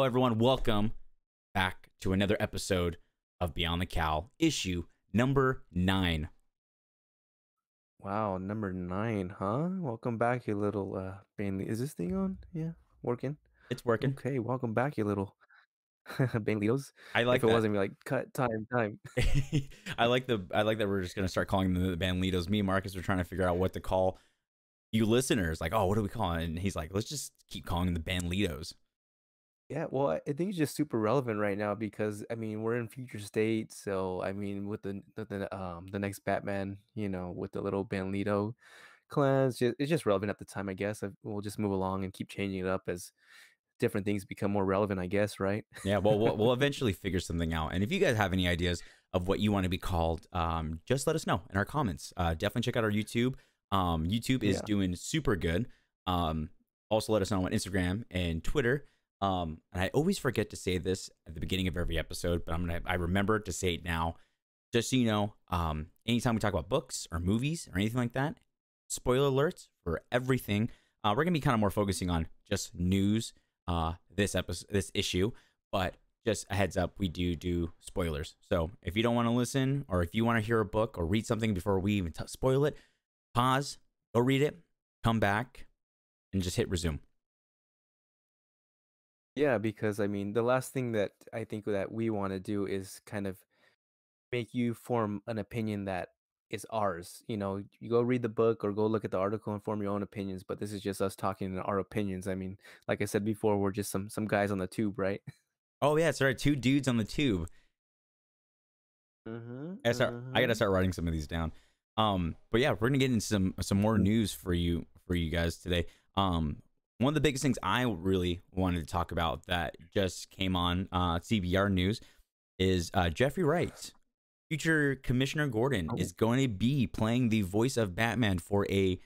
everyone. Welcome back to another episode of Beyond the Cowl, issue number 9. Wow, number 9, huh? Welcome back, you little Bailey. Is this thing on? Yeah, working. It's working. Okay, welcome back, you little Baileyos. I If like it that. wasn't be like cut time. I like that we're just gonna start calling them the Bandlitos. Me and Marcus were trying to figure out what to call you listeners. Like, oh, what do we call it? And he's like, let's just keep calling them the Bandlitos. Yeah, well, I think it's just super relevant right now because I mean we're in future state, so I mean with the next Batman, with the little Banlito clans, it's just relevant at the time, I guess. We'll just move along and keep changing it up as different things become more relevant, I guess, right? Yeah, well, we'll eventually figure something out. And if you guys have any ideas of what you want to be called, just let us know in our comments. Definitely check out our YouTube. YouTube is Yeah. doing super good. Also, let us know on Instagram and Twitter. And I always forget to say this at the beginning of every episode, but I remember to say it now. Just so you know, anytime we talk about books or movies or anything like that, spoiler alerts for everything. We're gonna be kind of more focusing on just news this issue, but just a heads up, we do spoilers. So if you don't want to listen, or if you want to hear a book or read something before we even spoil it, pause, go read it, come back, and just hit resume. Yeah, because I mean, the last thing that I think that we want to do is kind of make you form an opinion that is ours. You go read the book or go look at the article and form your own opinions, but this is just us talking our opinions. I mean, like I said before, we're just some guys on the tube, right? Oh yeah, sorry, two dudes on the tube. I gotta Mm-hmm. start writing some of these down. But yeah, we're gonna get into some more news for you guys today. One of the biggest things I really wanted to talk about that just came on CBR News is Jeffrey Wright, future Commissioner Gordon, Oh, is going to be playing the voice of Batman for a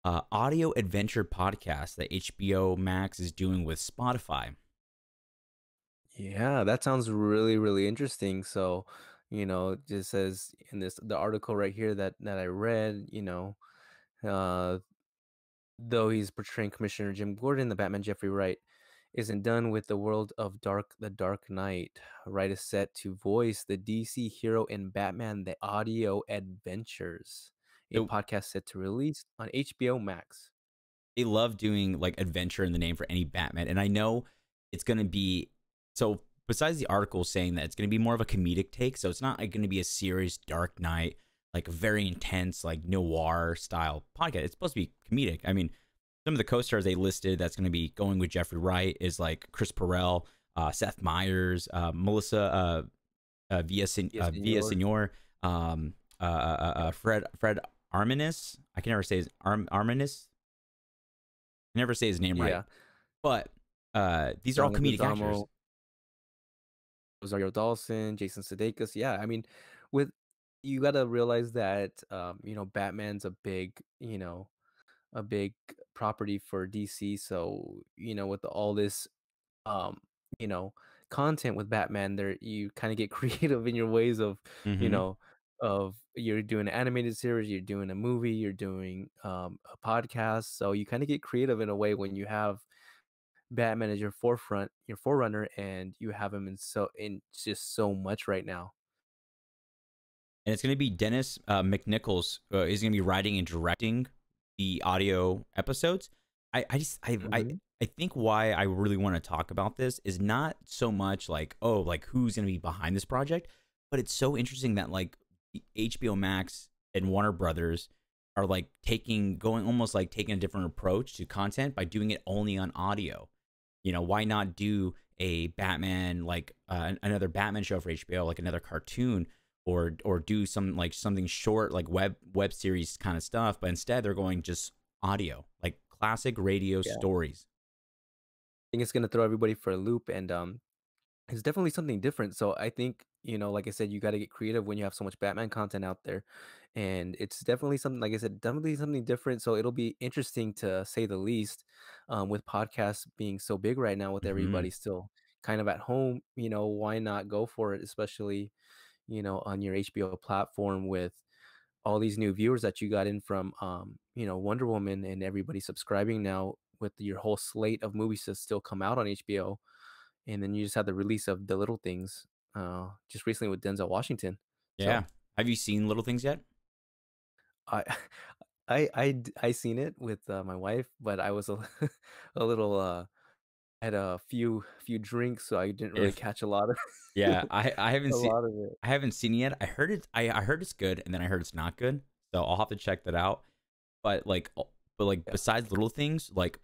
audio adventure podcast that HBO Max is doing with Spotify. yeah, that sounds really, really interesting. So, it just says in the article right here that I read, uh though he's portraying Commissioner Jim Gordon, the Batman Jeffrey Wright isn't done with the world of the Dark Knight. Wright is set to voice the DC hero in Batman the Audio Adventures, a So podcast set to release on HBO Max. they love doing like adventure in the name for any Batman. And I know it's going to be so. Besides the article saying that it's going to be more of a comedic take, so it's not like going to be a serious Dark Knight, like a very intense, like noir style podcast. It's supposed to be comedic. I mean, some of the co-stars they listed that's going to be going with Jeffrey Wright is like Chris Perrell, Seth Meyers, Melissa Yes, senor. Villasenor, Fred Arminis. I can never say his Arminis. I never say his name right. Yeah, But these are all John comedic actors. Leguizamo, Rosario Dawson, Jason Sudeikis. Yeah, I mean, with you got to realize that Batman's a big property for DC. So, with all this um, you know, content with Batman, there you kind of get creative in your ways of, you Mm-hmm. know, of you're doing an animated series, you're doing a movie, you're doing a podcast. So you kind of get creative in a way when you have Batman as your forefront, your forerunner, and you have him in just so much right now. And it's going to be Dennis Mcnichols is going to be writing and directing the audio episodes. I just Hmm. I think why I really want to talk about this is not so much like, oh, like who's going to be behind this project, but it's so interesting that like HBO Max and Warner Brothers are like going almost like taking a different approach to content by doing it only on audio. Why not do a Batman, like another Batman show for HBO, like another cartoon, or do some like something short, like web series kind of stuff, but instead they're going just audio, like classic radio Yeah, I stories. think it's gonna throw everybody for a loop, and it's definitely something different. So I think, like I said, you got to get creative when you have so much Batman content out there. And it's definitely something, like I said, definitely something different. So it'll be interesting to say the least, with podcasts being so big right now, with Hmm. everybody still kind of at home, why not go for it, especially, on your HBO platform with all these new viewers that you got in from, Wonder Woman, and everybody subscribing now with your whole slate of movies to still come out on HBO. and then you just had the release of The Little Things, just recently with Denzel Washington. Yeah. So Have you seen Little Things yet? I I seen it with my wife, but I was a, a little had a few drinks, so I didn't really If catch a lot of Yeah, I haven't a seen lot of it. I haven't seen it yet. I heard it's good, and then I heard it's not good. So I'll have to check that out. But like Yeah. besides Little Things, like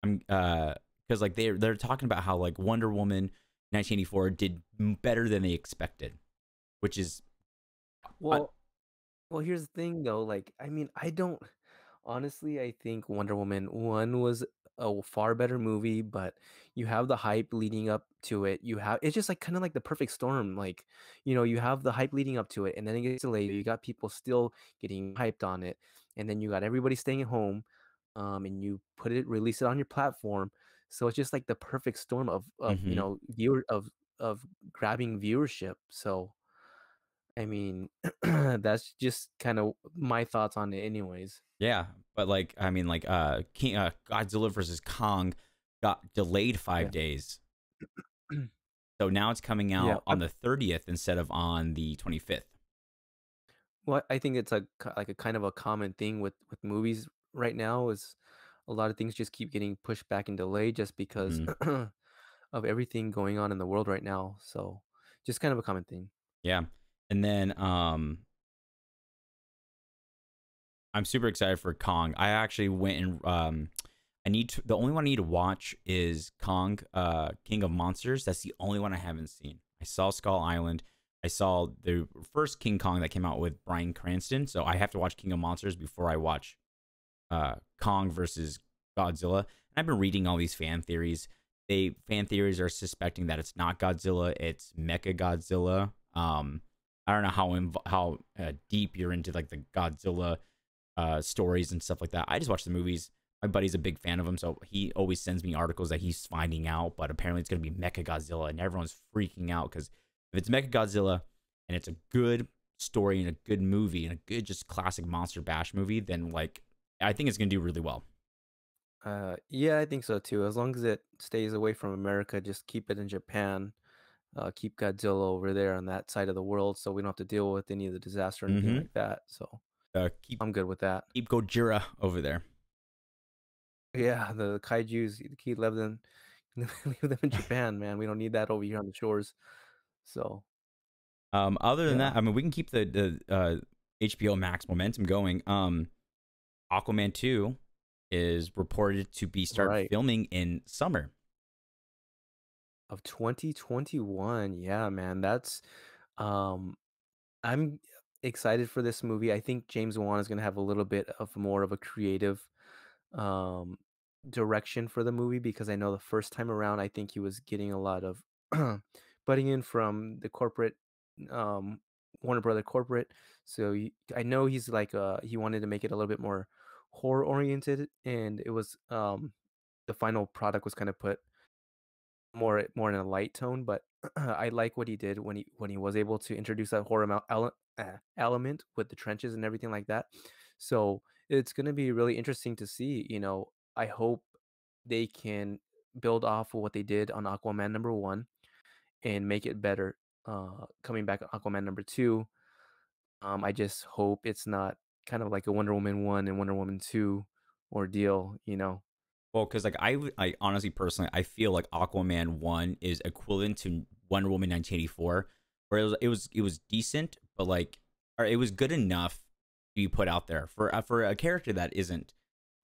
I'm because like they're talking about how like Wonder Woman 1984 did better than they expected, which is uh, Well, Well, here's the thing though, like, I mean, I don't honestly, I think Wonder Woman 1 was a far better movie, but you have the hype leading up to it. You have it's just like kind of like the perfect storm. Like, you have the hype leading up to it, and then it gets delayed. You got people still getting hyped on it, and then you got everybody staying at home, and you release it on your platform. So it's just like the perfect storm of mhm. viewer of grabbing viewership. So I mean, that's just kind of my thoughts on it anyways. Yeah, but like I mean like Godzilla versus Kong got delayed Yeah. 5 days. So now it's coming Yeah. out on the 30th instead of on the 25th. Well, I think it's like a kind of a common thing with movies right now is a lot of things just keep getting pushed back and delayed just because Mhm. of everything going on in the world right now. So, just kind of a common thing. Yeah. And then I'm super excited for Kong. I actually went and the only one I need to watch is Kong, King of Monsters. That's the only one I haven't seen. I saw Skull Island. I saw the first King Kong that came out with Bryan Cranston. So I have to watch King of Monsters before I watch Kong versus Godzilla. And I've been reading all these fan theories. Fan theories are suspecting that it's not Godzilla, it's Mecha Godzilla. I don't know how deep you're into like the Godzilla stories and stuff like that. I just watch the movies. My buddy's a big fan of them, so he always sends me articles that he's finding out. But apparently, it's going to be Mecha Godzilla, and everyone's freaking out because if it's Mecha Godzilla and it's a good story and a good movie and a good just classic monster bash movie, then like I think it's going to do really well. Yeah, I think so too. As long as it stays away from America, just keep it in Japan. Keep Godzilla over there on that side of the world, so we don't have to deal with any of the disaster or anything Mm-hmm. like that. So Keep I'm good with that. Gojira over there. Yeah, the kaijus, keep leave them leave them in Japan, man. We don't need that over here on the shores. So, Other than yeah, that, I mean, we can keep the HBO Max momentum going. Aquaman 2 is reported to be start right. filming in summer. Of 2021. Yeah, man. Um I'm excited for this movie. I think James Wan is going to have a little bit of more of a creative um direction for the movie because I know the first time around I think he was getting a lot of butting in from the corporate um Warner Brother corporate. So I know he's like he wanted to make it a little bit more horror oriented, and it was the final product was kind of put more in a light tone, but I like what he did when he was able to introduce that horror element with the trenches and everything like that. So it's going to be really interesting to see. I hope they can build off of what they did on Aquaman #1 and make it better. Coming back on Aquaman #2, I just hope it's not kind of like a Wonder Woman 1 and Wonder Woman 2 ordeal. Well, because like I honestly personally I feel like Aquaman 1 is equivalent to Wonder Woman 1984, where it was decent, but like or it was good enough to be put out there for a character that isn't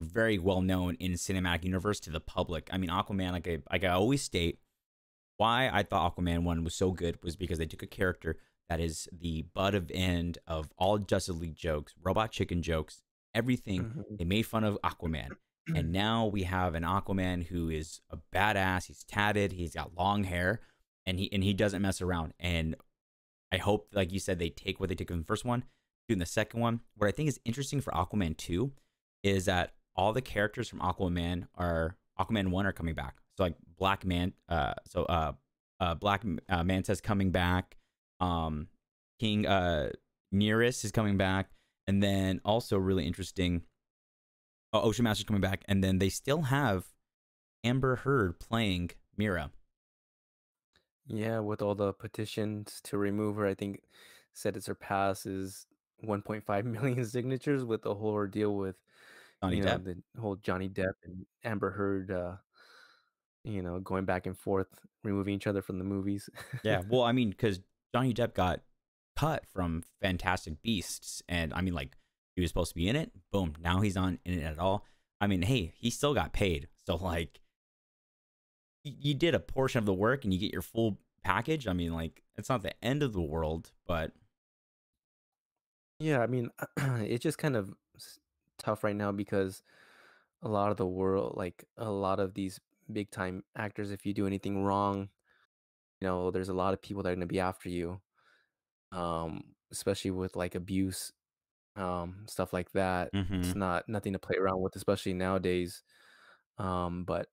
very well known in cinematic universe to the public. I mean, Aquaman, like I always state, why I thought Aquaman 1 was so good was because they took a character that is the butt of end of all Justice League jokes, robot chicken jokes, everything. Mhm. They made fun of Aquaman. And now we have an Aquaman who is a badass. He's tatted, he's got long hair, and he doesn't mess around. And I hope, like you said, they take what they took in the first one, do in the second one. What I think is interesting for Aquaman 2 is that all the characters from Aquaman 1 are coming back. So like Black Manta's coming back. King Nearest is coming back. And then also really interesting, Ocean Master's coming back. And then they still have Amber Heard playing Mira. Yeah, with all the petitions to remove her, I think said it surpasses 1.5 million signatures with the whole ordeal with, Johnny Depp. the whole Johnny Depp and Amber Heard, going back and forth, removing each other from the movies. Yeah, well, I mean, because Johnny Depp got cut from Fantastic Beasts, and I mean, like, he was supposed to be in it. Boom, now he's not in it at all. I mean, hey, he still got paid, so like, you did a portion of the work and you get your full package. I mean, like, it's not the end of the world, but Yeah, I mean, it's just kind of tough right now because a lot of the world, like a lot of these big time actors, if you do anything wrong, there's a lot of people that are going to be after you, especially with like abuse, stuff like that. It's mm-hmm. not nothing to play around with, especially nowadays. But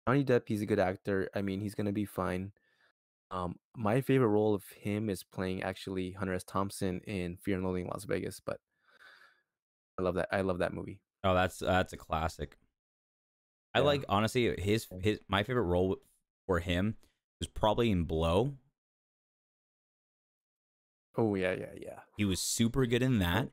Johnny Depp, he's a good actor. I mean, he's gonna be fine. My favorite role of him is playing actually Hunter S. Thompson in Fear and Loathing in Las Vegas, but I love that. I love that movie. Oh, that's a classic. I Yeah. like, honestly, his my favorite role for him was probably in Blow. Oh yeah, yeah, yeah. He was super good in that.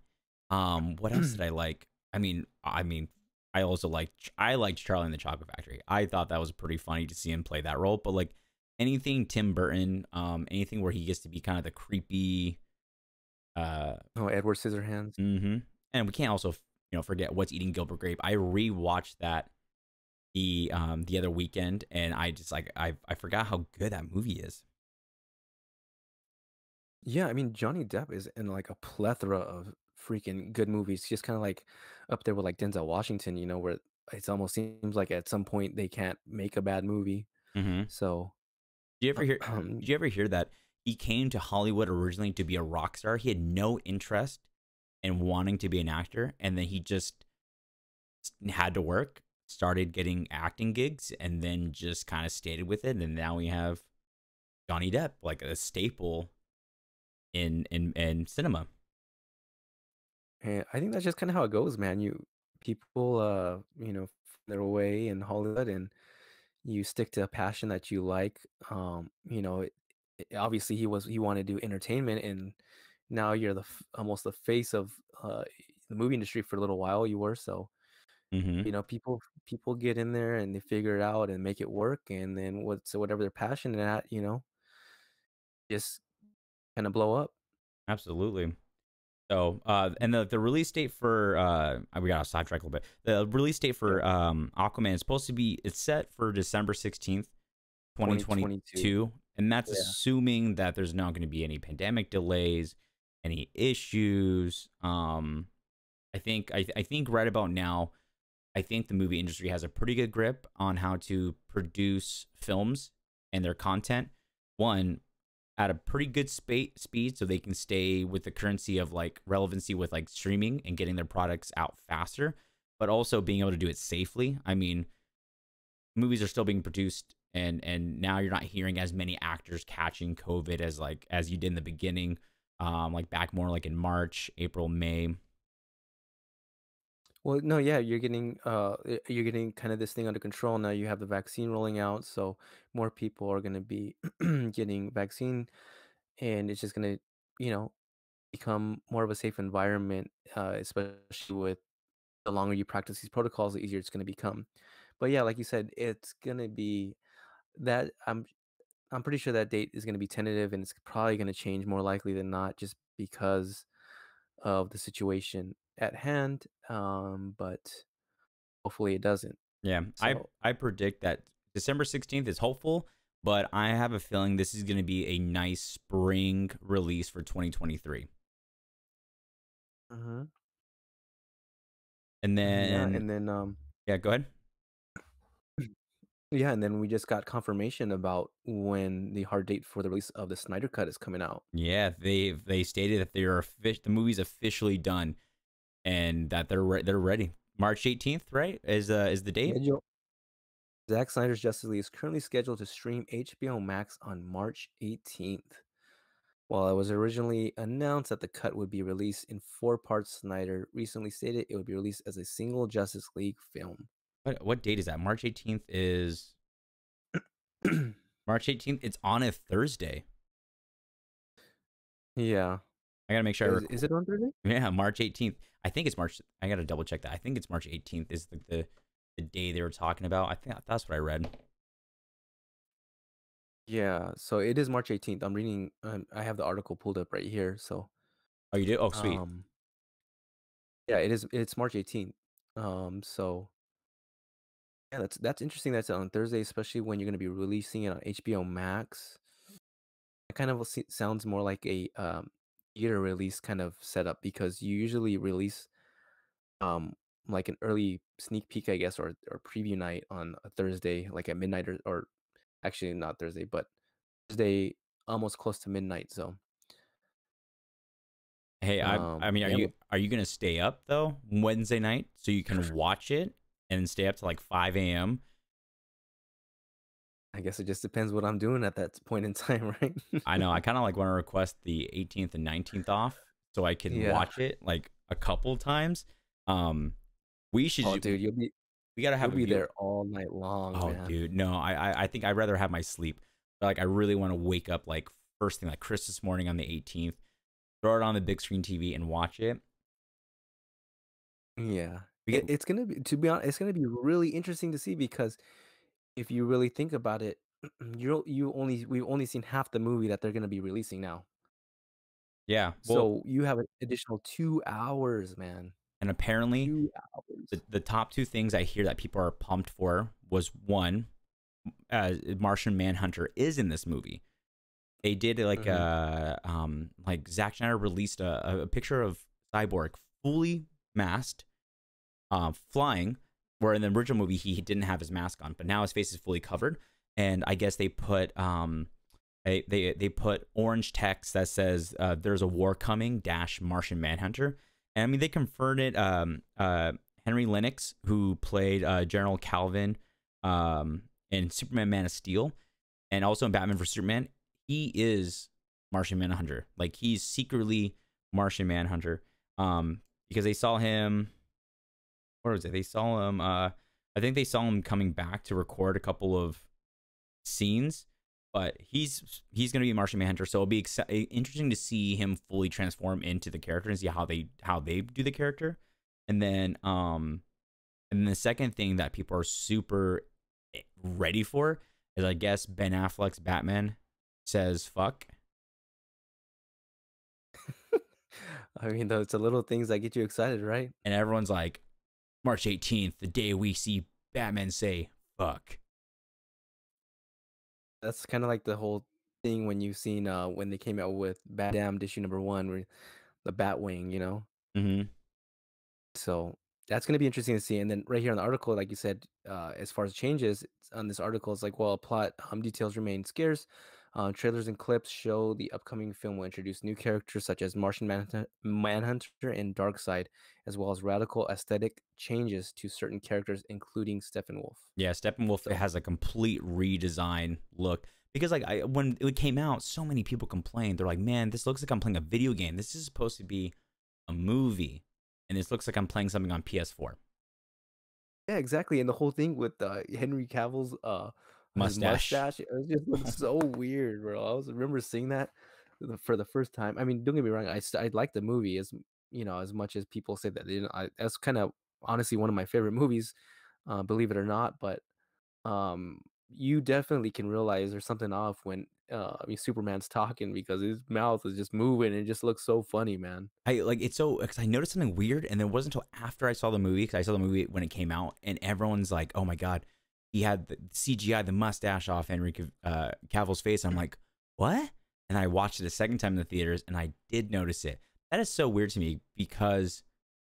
Oh, What else did I like? I mean, I liked Charlie and the Chocolate Factory. I thought that was pretty funny to see him play that role. But like anything Tim Burton, anything where he gets to be kind of the creepy, uh, oh, Edward Scissorhands. mm-hmm. And we can't also forget What's Eating Gilbert Grape. I rewatched that the other weekend, and I just like I forgot how good that movie is. Yeah, I mean Johnny Depp is in like a plethora of freaking good movies. Just kind of like up there with like Denzel Washington, where it almost seems like at some point they can't make a bad movie. Mm-hmm. So, Did you ever hear? um, Did you ever hear that he came to Hollywood originally to be a rock star? He had no interest in wanting to be an actor, and then he just had to work, started getting acting gigs, and then just kind of stayed with it. And now we have Johnny Depp, like a staple in cinema. and I think that's just kind of how it goes, man. People, find their way in Hollywood, and you stick to a passion that you like. Obviously he wanted to do entertainment, and now you're almost the face of the movie industry for a little while. You were so. Mm-hmm. People get in there and they figure it out and make it work, and then whatever they're passionate at, just kind of blow up. Absolutely. So, and the release date for we got off sidetrack a little bit. The release date Yeah, for Aquaman is supposed to be, it's set for December 16th, 2022. 2022, and that's Yeah. assuming that there's not going to be any pandemic delays, any issues. I think right about now, I think the movie industry has a pretty good grip on how to produce films and their content. One, at a pretty good speed, so they can stay with the currency of like relevancy with like streaming and getting their products out faster, but also being able to do it safely. I mean, movies are still being produced, and now you're not hearing as many actors catching COVID as you did in the beginning, like back more like in March, April, May. Well, no, yeah, you're getting kind of this thing under control now. You have the vaccine rolling out, so more people are going to be getting vaccine, and it's just going to, you know, become more of a safe environment, especially with the longer you practice these protocols, the easier it's going to become. But yeah, like you said, it's going to be that I'm pretty sure that date is going to be tentative, and it's probably going to change more likely than not, just because of the situation at hand. But hopefully it doesn't. Yeah, I So, I predict that December 16th is hopeful, but I have a feeling this is going to be a nice spring release for 2023. mhm, And yeah, then, and then yeah, go ahead. yeah, and then we just got confirmation about when the hard date for the release of the Snyder Cut is coming out. Yeah, they stated that the movie's officially done and that they're ready. March 18th, right? Is the date? Schedule Zack Snyder's Justice League is currently scheduled to stream HBO Max on March 18th. While it was originally announced that the cut would be released in four parts, Snyder recently stated it would be released as a single Justice League film. What date is that? March 18th is March 18th. It's on a Thursday. Yeah. I gotta make sure I Is it on Thursday? Yeah, March 18th. I think it's March. I gotta double check that. I think it's March 18th is the day they were talking about. I think that's what I read. Yeah. So it is March 18th. I'm reading. I have the article pulled up right here. So Oh, you did? Oh, sweet. um, yeah, it is. It's March 18th. So yeah, that's interesting. That's on Thursday, especially when you're gonna be releasing it on HBO Max. It kind of sounds more like a theater release kind of setup because you usually release um like an early sneak peek, I guess, or preview night on a Thursday, like at midnight, or actually not Thursday, but Thursday almost close to midnight. So Hey, I mean, yeah, are you gonna stay up though Wednesday night so you can watch it and stay up to like 5 a.m.? I guess it just depends what I'm doing at that point in time, right? I know. I kind of like want to request the 18th and 19th off so I can Yeah. watch it like a couple times. Um, we should. Oh, dude, We gotta you'll have a be view. there all night long, Oh, man. dude, no. I think I'd rather have my sleep. But, like, I really want to wake up like first thing, like Christmas morning on the 18th, throw it on the big screen TV and watch it. Yeah. We get It's gonna be, to be honest, it's gonna be really interesting to see because if you really think about it, we've only seen half the movie that they're gonna be releasing now. Yeah. Well, So you have an additional 2 hours, man. and apparently 2 hours. the top two things I hear that people are pumped for was one, Martian Manhunter is in this movie. They did Hmm. like Zack Snyder released a picture of Cyborg fully masked, flying, where in the original movie he didn't have his mask on, but now his face is fully covered. And I guess they put they put orange text that says "There's a war coming" dash Martian Manhunter. And I mean they confirmed it. Henry Lennox, who played General Calvin in Superman Man of Steel, and also in Batman vs Superman, he is Martian Manhunter. Like he's secretly Martian Manhunter. Because they saw him. Where was it? They saw him. I think they saw him coming back to record a couple of scenes, but he's gonna be Martian Manhunter. So it'll be interesting to see him fully transform into the character and see how they do the character. And then and then the second thing that people are super ready for is I guess Ben Affleck's Batman says fuck. I mean, though, it's the little things that get you excited, right? And everyone's like, March 18th, the day we see Batman say fuck. That's kind of like the whole thing when you've seen when they came out with Bat Damned issue #1, where the Batwing, you know. Mm-hmm. So that's going to be interesting to see. And then right here on the article, like you said, as far as changes on this article, it's like, well, plot details remain scarce. Trailers and clips show the upcoming film will introduce new characters such as Manhunter and Darkseid, as well as radical aesthetic changes to certain characters, including Steppenwolf. Yeah, Steppenwolf So has a complete redesign look because like when it came out, so many people complained. They're like, "Man, this looks like I'm playing a video game. This is supposed to be a movie, and this looks like I'm playing something on PS4." yeah, exactly. And the whole thing with Henry Cavill's his Mustache. mustache, it just looks so weird, bro. Remember seeing that for the first time. I mean, don't get me wrong, I like the movie as as much as people say that they didn't. That's kind of honestly one of my favorite movies, believe it or not. But you definitely can realize there's something off when I mean Superman's talking because his mouth is just moving and it just looks so funny, man. I like it's so because I noticed something weird, and it wasn't until after I saw the movie because I saw the movie when it came out, and everyone's like, "Oh my god, he had the CGI the mustache off Henry Cavill's face." I'm like, "What?" And I watched it a second time in the theaters, and I did notice it. That is so weird to me because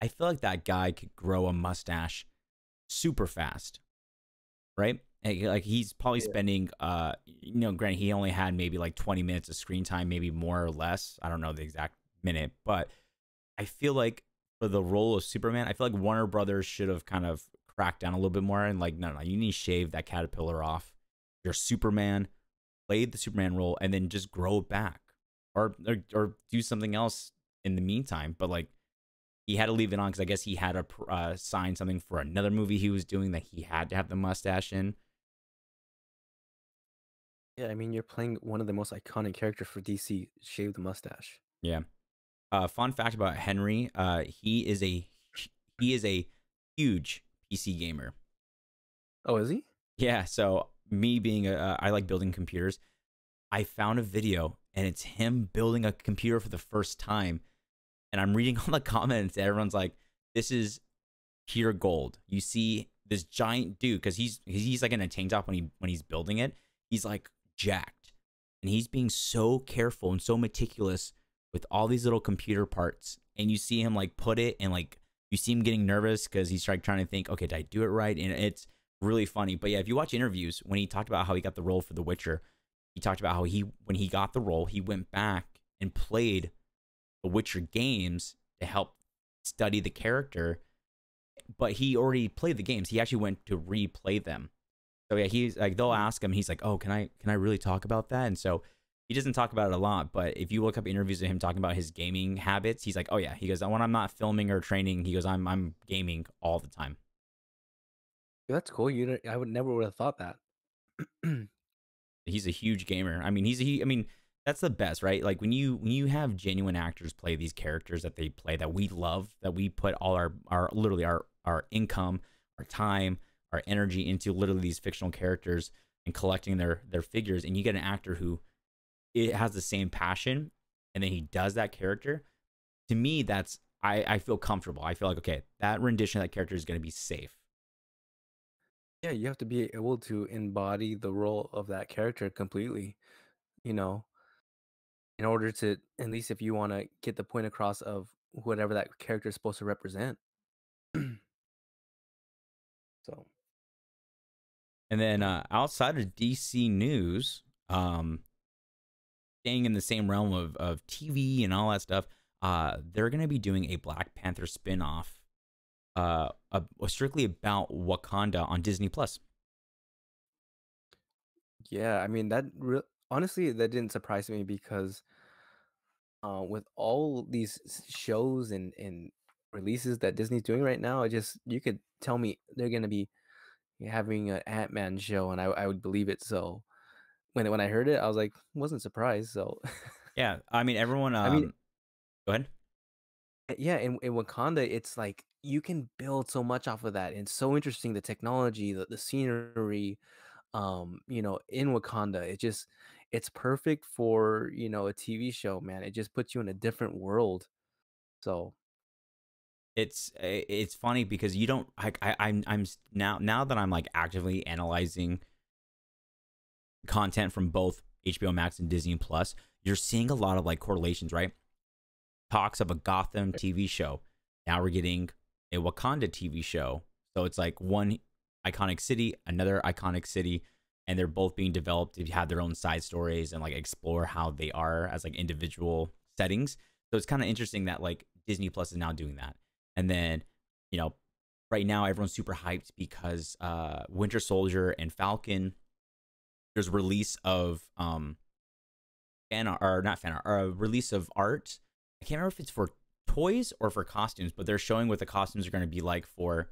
I feel like that guy could grow a mustache super fast, right? Like he's probably Yeah. spending, granted he only had maybe like 20 minutes of screen time, maybe more or less. I don't know the exact minute, but I feel like for the role of Superman, I feel like Warner Brothers should have kind of cracked down a little bit more and like, no, you need to shave that caterpillar off. You're Superman, play the Superman role, and then just grow it back, or do something else in the meantime. But like, he had to leave it on because I guess he had to sign something for another movie he was doing that he had to have the mustache in. Yeah, I mean, you're playing one of the most iconic characters for DC. Shave the mustache. Yeah. Fun fact about Henry, he is a huge PC gamer. Oh, is he? Yeah, so me being I like building computers. I found a video and it's him building a computer for the first time, and I'm reading all the comments. And everyone's like, "This is pure gold." You see this giant dude because he's like in a tank top when he's building it. He's like jacked, and he's being so careful and so meticulous with all these little computer parts. And you see him like put it, and like you see him getting nervous because he's like trying to think, okay, did I do it right? And it's really funny. But yeah, if you watch interviews when he talked about how he got the role for The Witcher, he talked about how when he got the role, he went back and played The Witcher games to help study the character, but he already played the games. He actually went to replay them. So yeah, he's like, they'll ask him, he's like, "Oh, can I really talk about that?" And so he doesn't talk about it a lot, but if you look up interviews of him talking about his gaming habits, he's like, "Oh yeah," he goes, "When I'm not filming or training," he goes, I'm gaming all the time." That's cool. I would never would have thought that. He's a huge gamer. I mean, I mean, that's the best, right? Like when you have genuine actors play these characters that they play that we love, that we put all our literally our income, our time, our energy into literally these fictional characters and collecting their figures, and you get an actor who it has the same passion, and then he does that character. To me, that's I feel comfortable. I feel like, okay, that rendition of that character is going to be safe. Yeah, you have to be able to embody the role of that character completely, you know, in order to, at least if you want to get the point across of whatever that character is supposed to represent. So, And then outside of DC news, staying in the same realm of TV and all that stuff, they're going to be doing a Black Panther spinoff, strictly about Wakanda on Disney Plus. yeah, I mean, honestly, that didn't surprise me because with all these shows and releases that Disney's doing right now, you could tell me they're going to be having an Ant-Man show and I would believe it. So, when I heard it, I was like, wasn't surprised. So, Yeah, I mean everyone. I mean, Go ahead. yeah, in Wakanda, it's like you can build so much off of that. And it's so interesting, the technology, the scenery, in Wakanda. It's perfect for, a TV show, man. It just puts you in a different world. So, It's funny because you don't like now that I'm like actively analyzing content from both HBO Max and Disney Plus, you're seeing a lot of like correlations, right? Talks of a Gotham TV show. Now we're getting a Wakanda TV show. So it's like one iconic city, another iconic city, and they're both being developed to have their own side stories and like explore how they are as like individual settings. So it's kind of interesting that like Disney Plus is now doing that. And then, you know, right now everyone's super hyped because Winter Soldier and Falcon, there's a release of fan art, or not fan art, or a release of art. I can't remember if it's for toys or for costumes, but they're showing what the costumes are going to be like for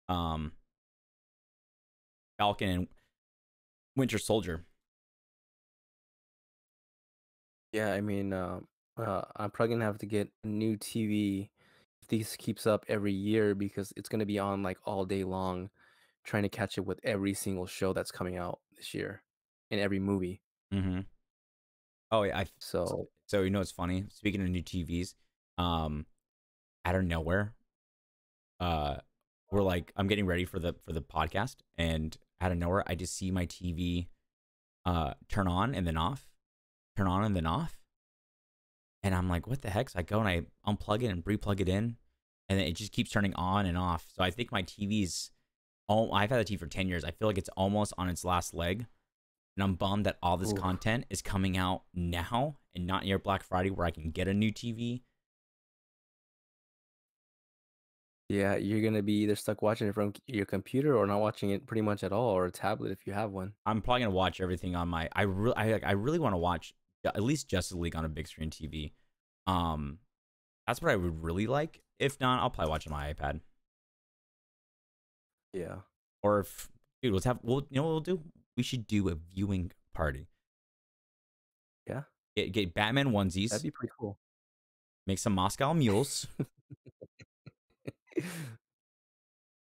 um Falcon and Winter Soldier. yeah, I mean, I'm probably gonna have to get a new TV if this keeps up every year because it's gonna be on like all day long, trying to catch up with every single show that's coming out this year and every movie. Mm-hmm. Oh yeah, So, so you know it's funny. Speaking of new TVs, um, out of nowhere, uh, we're like I'm getting ready for the podcast, and out of nowhere, I just see my TV turn on and then off, turn on and then off, and I'm like, what the heck? So I go and I unplug it and replug it in, and then it just keeps turning on and off. So I think my TV's I've had the TV for 10 years. I feel like it's almost on its last leg. And I'm bummed that all this oof. content is coming out now and not near Black Friday where I can get a new TV. Yeah, you're gonna be either stuck watching it from your computer or not watching it pretty much at all, or a tablet if you have one. I'm probably gonna watch everything on my. I really want to watch at least Justice League on a big screen TV. Um, that's what I would really like. If not, I'll probably watch it on my iPad. Yeah. Or if dude, let's have. Well, you know what we'll do? We should do a viewing party. Yeah, Get Batman that'd onesies, be pretty cool. make some Moscow mules,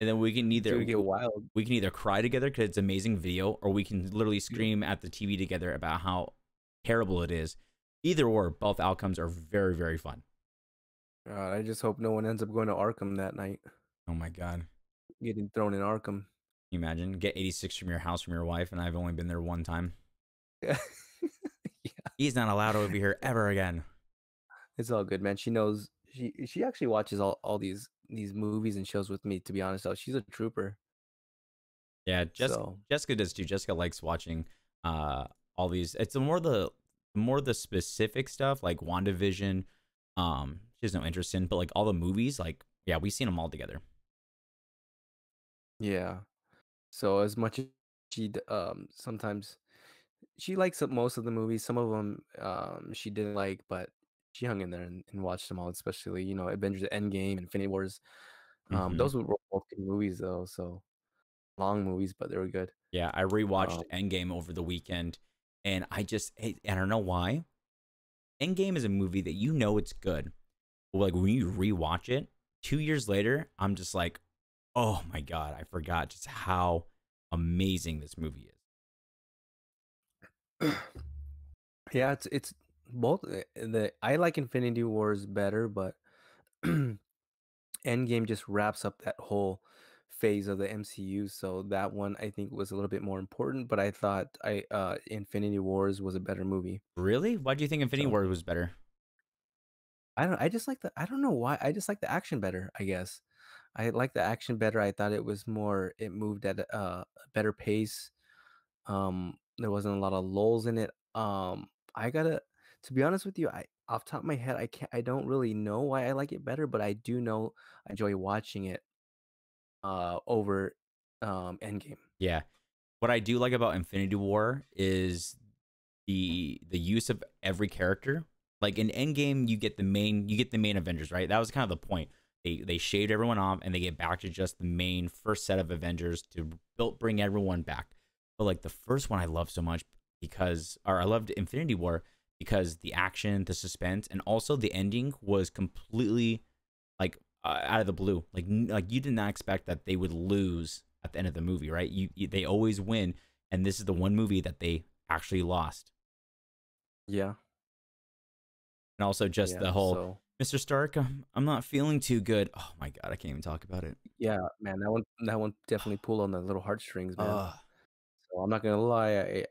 and then Dude, get wild. we can either cry together because it's amazing video, or we can literally Yeah. scream at the TV together about how terrible it is. Either or, both outcomes are very, very fun. God, I just hope no one ends up going to Arkham that night, Oh my god. getting thrown in Arkham. Can you imagine? Get 86 from your house from your wife, and I've only been there one time. Yeah. He's not allowed over here ever again. It's all good, man. She knows she actually watches all these movies and shows with me, to be honest. Though she's a trooper. Yeah, So Jessica does too. Jessica likes watching uh all these. It's the more the specific stuff like WandaVision. She has no interest in, but like all the movies, like yeah, we've seen them all together. yeah. So as much as sometimes she likes most of the movies, some of them she didn't like, but she hung in there and watched them all, especially, Avengers Endgame, Infinity Wars. Hmm. Those were both good movies though, so long movies, but they were good. Yeah, I Um rewatched Endgame over the weekend, and I don't know why. Endgame is a movie that you know it's good, but like when you rewatch it 2 years later, I'm just like, oh my god, I forgot just how amazing this movie is. yeah, it's both the I like Infinity Wars better, but Endgame just wraps up that whole phase of the MCU. So that one I think was a little bit more important, but I thought I Infinity Wars was a better movie. Really? Why do you think Infinity So War was better? I just like the I don't know why. I just like the action better, I guess. I like the action better. I thought it moved at a better pace. There wasn't a lot of lulls in it. I gotta to be honest with you, I off top of my head, I don't really know why I like it better, but I do know I enjoy watching it over Endgame. Yeah. What I do like about Infinity War is the use of every character. Like in Endgame, you get the main Avengers, right? That was kind of the point. They shaved everyone off and they get back to just the main first set of Avengers to bring everyone back. But like the first one I loved so much I loved Infinity War because the action, the suspense, and also the ending was completely like out of the blue. Like you did not expect that they would lose at the end of the movie, right? They always win, and this is the one movie that they actually lost. Yeah, And also just the yeah. whole So Mr. Stark, I'm not feeling too good. Oh my god, I can't even talk about it. yeah, man, that one definitely pulled on the little heartstrings, man. Uh, So I'm not gonna lie,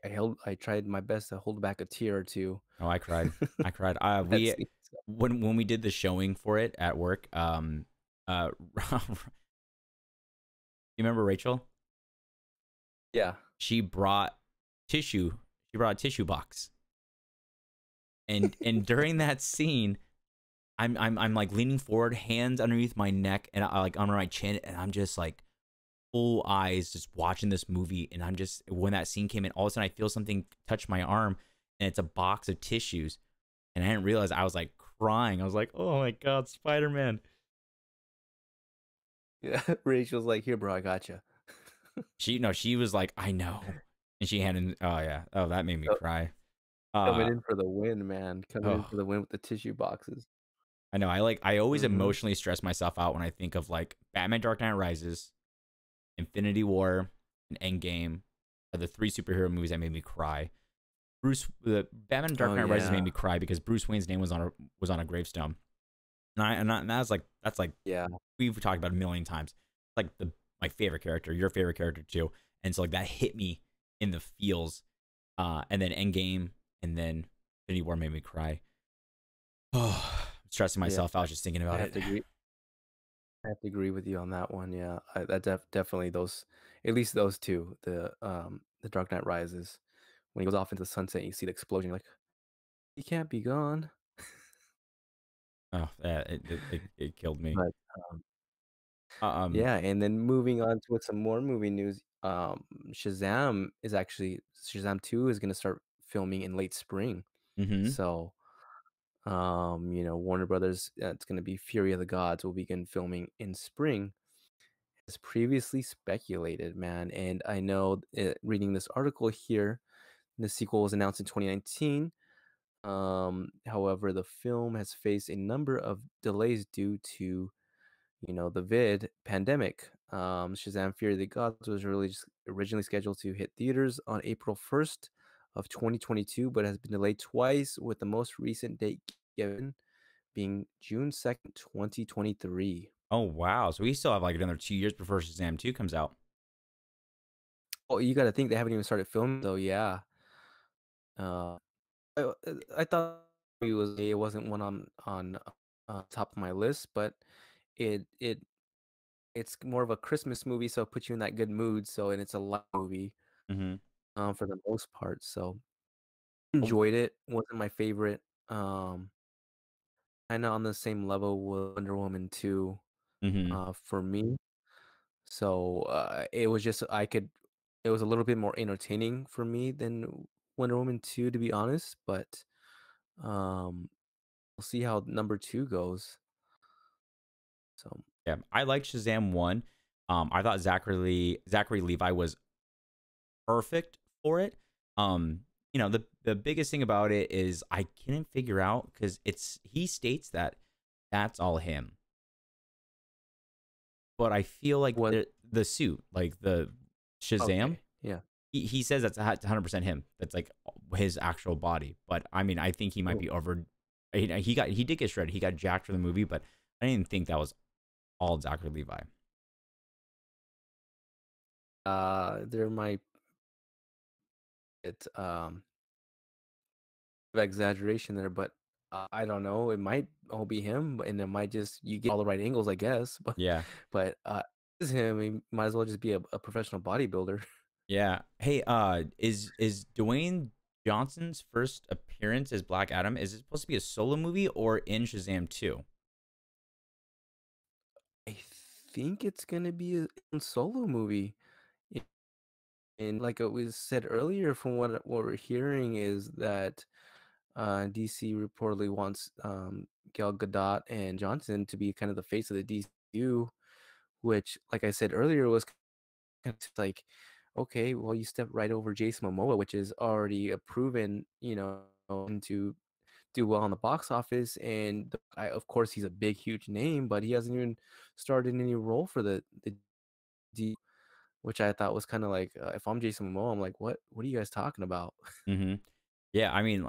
I tried my best to hold back a tear or two. oh, I cried. I cried. That We scene. So, when we did the showing for it at work, you remember Rachel? yeah, She brought tissue. She brought a tissue box, and during that scene, I'm like leaning forward, hands underneath my neck, and I like under my chin, and I'm just like full eyes, just watching this movie. And I'm just when that scene came in, all of a sudden I feel something touch my arm, and it's a box of tissues, and I didn't realize I was like crying. I was like, oh my god, Spider Man. yeah. Rachel's like, "Here, bro, I got you." She no, she was like, I know, and she handed. Oh yeah, oh that made me cry. Coming Uh in for the win, man. Coming in oh, for the win with the tissue boxes. I know. I always Mhm. emotionally stress myself out when I think of like Batman Dark Knight Rises, Infinity War, and Endgame are the three superhero movies that made me cry. The Batman Dark Oh, Knight Rises yeah. made me cry because Bruce Wayne's name was on a gravestone, and that's like Yeah. we've talked about a million times. It's like my favorite character, your favorite character too, and so like that hit me in the feels. And then Endgame, and then Infinity War made me cry. Oh, I'm stressing Yeah. myself out just thinking I about have it. to agree I have to agree with you on that one, yeah. That definitely those at least those 2, the Dark Knight Rises. When he goes off into the sunset, you see the explosion, you're like, "He can't be gone." Oh, yeah, it killed me. But, Um, yeah, and then moving on to some more movie news, Shazam 2 is gonna start filming in late spring. mm-hmm. So, Warner Brothers, it's gonna be Fury of the Gods will begin filming in spring, as previously speculated, man. And I know, reading this article here The sequel was announced in 2019. However, the film has faced a number of delays due to, the pandemic. Shazam: Fury of the Gods was originally scheduled to hit theaters on April 1st of 2022, but has been delayed twice, with the most recent date given being June 2nd, 2023. Oh wow. So we still have like another 2 years before Shazam 2 comes out. Oh, you got to think they haven't even started filming, though. Yeah. Uh, I thought it wasn't one on top of my list, but it it it's more of a Christmas movie, so it puts you in that good mood. So, and it's a light movie, Mm-hmm. for the most part. So Oh, enjoyed it. Wasn't my favorite. Um, Kind of on the same level with Wonder Woman 2, mm-hmm. for me. So it was just it was a little bit more entertaining for me than Wonder Woman 2, to be honest. But um, we'll see how number two goes. So Yeah, I liked Shazam 1. I thought Zachary Levi was perfect for it. The biggest thing about it is I couldn't figure out because he states that that's all him, but I feel like what? the suit, like the Shazam, Okay, yeah. he says that's 100% him. That's like his actual body. But I mean, I think he might Oh, be over. He did get shredded. He got jacked for the movie, but I didn't think that was all Zachary Levi. there might it's exaggeration there, but I don't know. It might all be him, and it might just you get all the right angles, I guess. But Yeah. it's him. He might as well just be a professional bodybuilder. Yeah. Hey, is Dwayne Johnson's first appearance as Black Adam, is it supposed to be a solo movie or in Shazam 2? I think it's gonna be a solo movie. A- And like it was said earlier, from what we're hearing is that DC reportedly wants Gal Gadot and Johnson to be kind of the face of the DCU, which, like I said earlier, was kind of like, okay, well, you step right over Jason Momoa, which is already a proven, and to do well on the box office. And of course, he's a big, huge name, but he hasn't even started any role for the D, which I thought was kind of like, if I'm Jason Momoa, I'm like, what are you guys talking about? Mm-hmm. Yeah, I mean,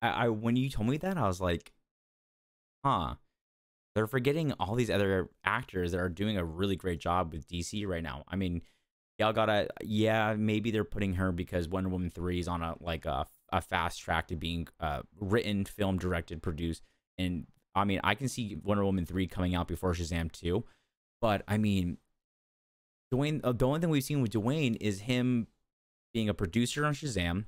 I when you told me that, I was like, huh. They're forgetting all these other actors that are doing a really great job with DC right now. I mean, y'all gotta, yeah, maybe they're putting her because Wonder Woman 3 is on a fast track to being written, filmed, directed, produced. And I mean, I can see Wonder Woman 3 coming out before Shazam 2. But I mean, Dwayne, the only thing we've seen with Dwayne is him being a producer on Shazam,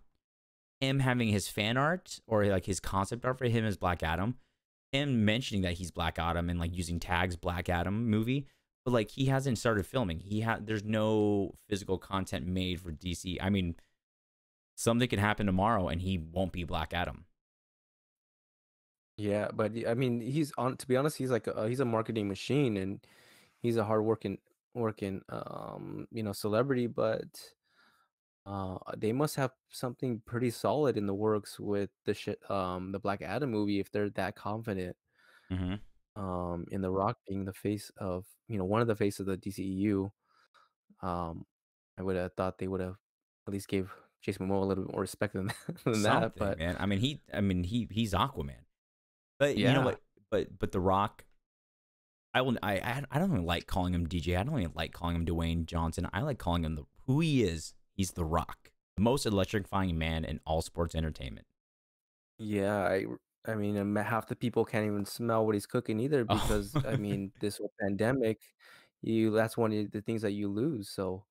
him having his fan art or like his concept art for him as Black Adam, him mentioning that he's Black Adam and like using tags Black Adam movie, but like he hasn't started filming. There's no physical content made for DC. I mean, something could happen tomorrow and he won't be Black Adam. Yeah, but I mean, he's on. To be honest, he's a marketing machine, and he's a working celebrity. But they must have something pretty solid in the works with the Black Adam movie if they're that confident. Mm-hmm. In The Rock being the face of, one of the face of the DCEU. I would have thought they would have at least gave Jason Momoa a little bit more respect than than that. Something, But man. He's Aquaman. But you know yeah, what? But The Rock, I don't even like calling him DJ. I don't even like calling him Dwayne Johnson. I like calling him who he is. He's The Rock, the most electrifying man in all sports entertainment. yeah, I mean, half the people can't even smell what he's cooking either Oh, because I mean, this whole pandemic, that's one of the things that you lose. So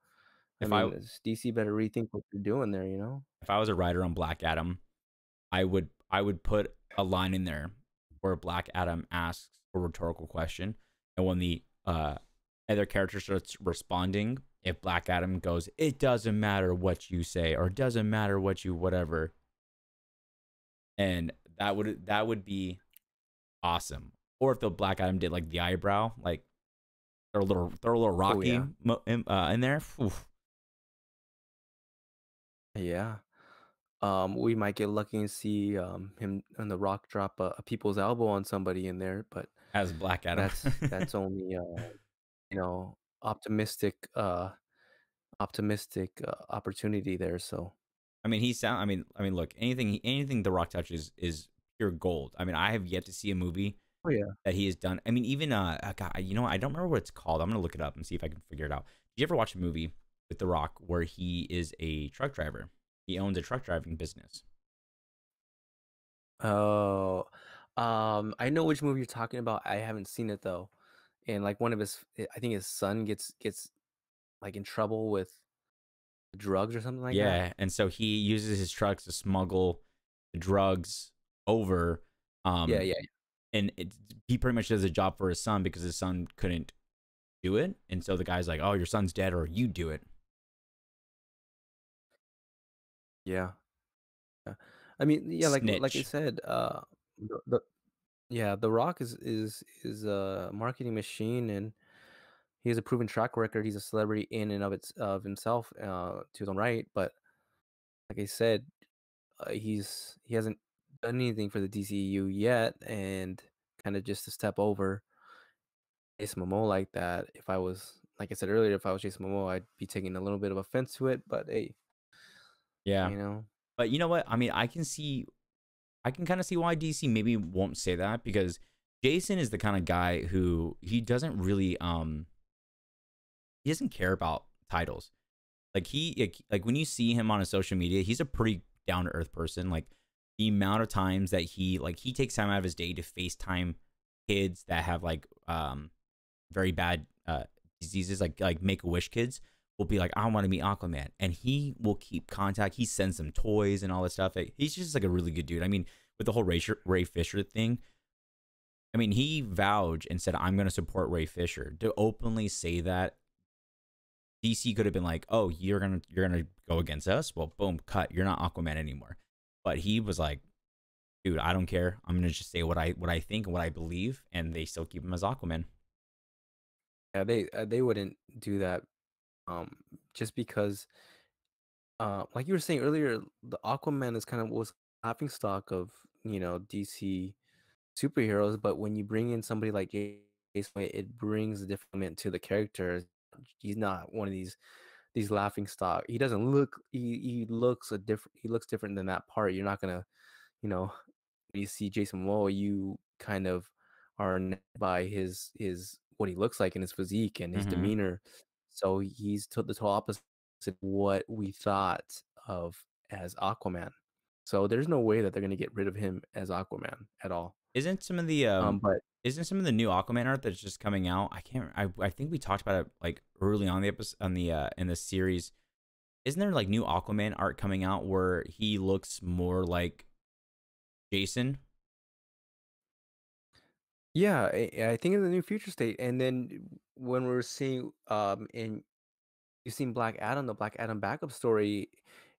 I if I mean, DC better rethink what they're doing there. if I was a writer on Black Adam, I would put a line in there where Black Adam asks a rhetorical question, and when the other character starts responding, if Black Adam goes, "It doesn't matter what you say," or "It doesn't matter what you whatever," and that would be awesome. Or if the Black Adam did like the eyebrow, like throw a little Oh Rocky yeah, in there. Oof. yeah. We might get lucky and see him and The Rock drop a people's elbow on somebody in there, but as Black Adam. that's only optimistic opportunity there. So I mean, he sound. I mean, look, anything The Rock touches is pure gold. I mean, I have yet to see a movie oh yeah. that he has done. I mean, even God, I don't remember what it's called. I'm gonna look it up and see if I can figure it out. Did you ever watch a movie with The Rock where he is a truck driver? He owns a truck driving business. Oh, I know which movie you're talking about. I haven't seen it though. And like one of I think his son gets like in trouble with drugs or something like that. Yeah, and so he uses his trucks to smuggle the drugs over, Yeah, um, yeah, and he pretty much does a job for his son because his son couldn't do it, and so the guy's like, "Oh, your son's dead, or you do it." yeah. Yeah. I mean, yeah, like I Snitch. said, the yeah, The Rock is a marketing machine, and he has a proven track record. He's a celebrity in and of himself, to his own right. But like I said, he hasn't done anything for the DCU yet, and kind of just to step over Jason Momoa like that. If I was, like I said earlier, if I was Jason Momoa, I'd be taking a little bit of offense to it. But hey, Yeah, you know, but you know what? I mean, I can kind of see why DC maybe won't say that because Jason is the kind of guy who he doesn't really he doesn't care about titles. Like when you see him on a social media, he's a pretty down to earth person. Like the amount of times that he takes time out of his day to FaceTime kids that have like very bad diseases, like Make a Wish kids will be like, I want to meet Aquaman, and he will keep contact. He sends them toys and all this stuff. He's just like a really good dude. I mean, with the whole Ray Fisher thing, I mean, he vowed and said, I'm going to support Ray Fisher. To openly say that, DC could have been like, "Oh, you're gonna go against us? Well, boom, cut. You're not Aquaman anymore." But he was like, "Dude, I don't care. I'm gonna just say what I think and what I believe," and they still keep him as Aquaman. yeah, they wouldn't do that, um, just because, like you were saying earlier, the Aquaman is kind of was laughing stock of DC superheroes, but when you bring in somebody like Jason, it brings a different element to the character. He's not one of these laughing stock. He doesn't look. He looks a different. He looks different than that part. You're not gonna, you know, when you see Jason Momoa, you kind of are enamored by his what he looks like and his physique and his Hmm. demeanor. So he's the total opposite of what we thought of as Aquaman. So there's no way that they're gonna get rid of him as Aquaman at all. Isn't some of the But isn't some of the new Aquaman art that's just coming out? I can't. I think we talked about it like early on the episode on the in the series. Isn't there like new Aquaman art coming out where he looks more like Jason? yeah, I think in the new future state, and then when we're seeing in you've seen Black Adam, the Black Adam backup story,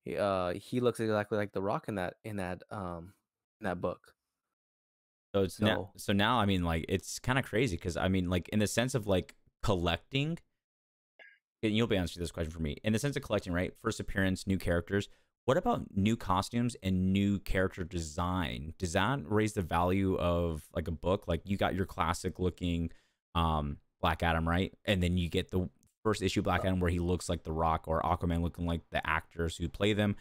he looks exactly like The Rock in that book. So it's now. So So now, I mean, like it's kind of crazy because I mean, like in the sense of like collecting, and you'll be answering this question for me. In the sense of collecting, right? First appearance, new characters. What about new costumes and new character design? Does that raise the value of like a book? Like you got your classic looking Black Adam, right? And then you get the first issue Black Adam where he looks like The Rock or Aquaman looking like the actors who play them.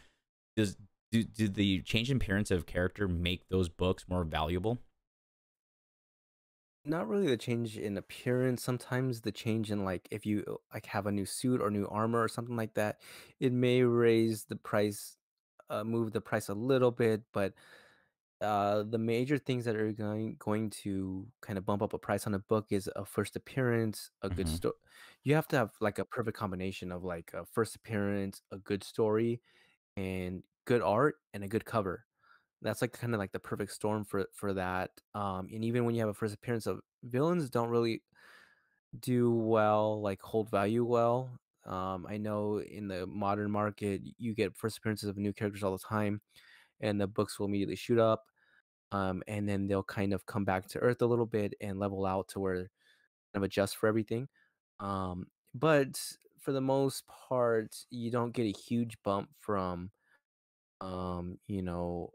Does do the change in appearance of character make those books more valuable? not really the change in appearance. Sometimes the change in like if you like have a new suit or new armor or something like that, it may raise the price, move the price a little bit, but the major things that are going to kind of bump up a price on a book is a first appearance, a good Hmm. story. You have to have like a perfect combination of like a first appearance, a good story, and good art and a good cover. That's like kind of like the perfect storm for that. And even when you have a first appearance of villains, don't really do well, like hold value well. I know in the modern market, you get first appearances of new characters all the time, and the books will immediately shoot up, and then they'll kind of come back to earth a little bit and level out to where kind of adjust for everything. But for the most part, you don't get a huge bump from you know,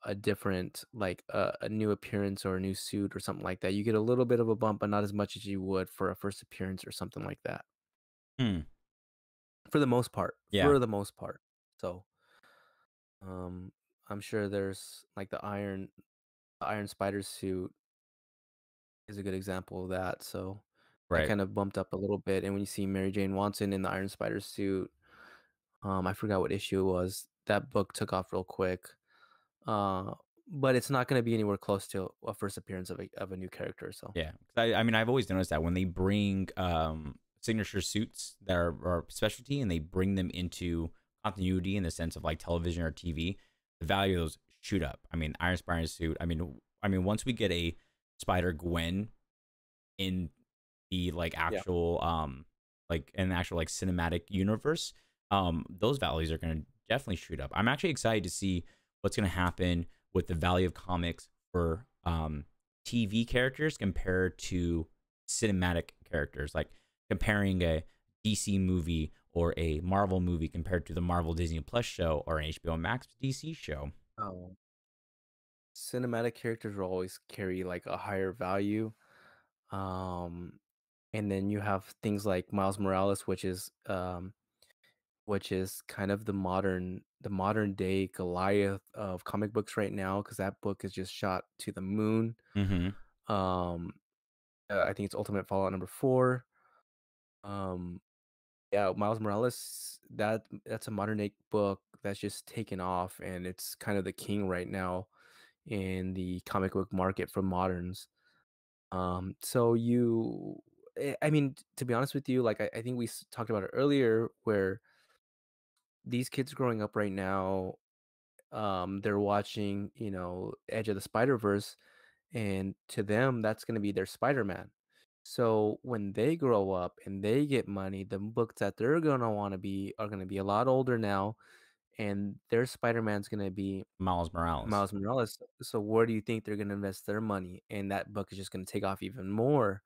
a different like a new appearance or a new suit or something like that. You get a little bit of a bump, but not as much as you would for a first appearance or something like that. Hmm. For the most part, Yeah. for the most part. So, um, I'm sure there's like the Iron Spider suit is a good example of that. So that Right. kind of bumped up a little bit. And when you see Mary Jane Watson in the Iron Spider suit, I forgot what issue it was. That book took off real quick. Uh, but it's not going to be anywhere close to a first appearance of a new character. So Yeah. 'Cause I mean, I've always noticed that when they bring signature suits that are specialty and they bring them into continuity in the sense of like television or TV, the value of those shoot up. I mean, Iron Spider suit. I mean, once we get a Spider Gwen in the yeah. like an actual like cinematic universe, those values are going to definitely shoot up. I'm actually excited to see what's going to happen with the value of comics for TV characters compared to cinematic characters, like comparing a DC movie or a Marvel movie compared to the Marvel Disney Plus show or an HBO Max DC show. Oh, cinematic characters will always carry like a higher value. Um, and then you have things like Miles Morales, which is kind of the modern day Goliath of comic books right now because that book is just shot to the moon. Mm-hmm. Um, I think it's Ultimate Fallout number 4. Um, yeah, Miles Morales, that's a modern day book that's just taken off, and it's kind of the king right now in the comic book market for moderns. So I mean, to be honest with you, like I think we talked about it earlier, where these kids growing up right now, they're watching, Edge of the Spider Verse, and to them, that's going to be their Spider Man. So when they grow up and they get money, the books that they're gonna want to be are gonna be a lot older now, and their Spider Man's gonna be Miles Morales. Miles Morales. So where do you think they're gonna invest their money? And that book is just gonna take off even more.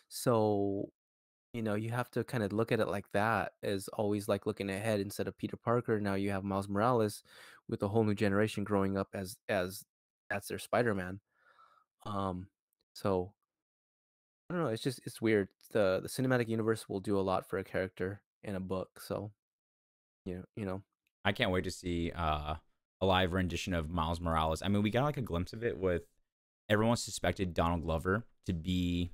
So you have to kind of look at it like that, as always like looking ahead instead of Peter Parker. Now you have Miles Morales with a whole new generation growing up as that's their Spider Man. Um, so I don't know. It's weird. The cinematic universe will do a lot for a character in a book. So you know. I can't wait to see a live rendition of Miles Morales. I mean, we got like a glimpse of it with everyone suspected Donald Glover to be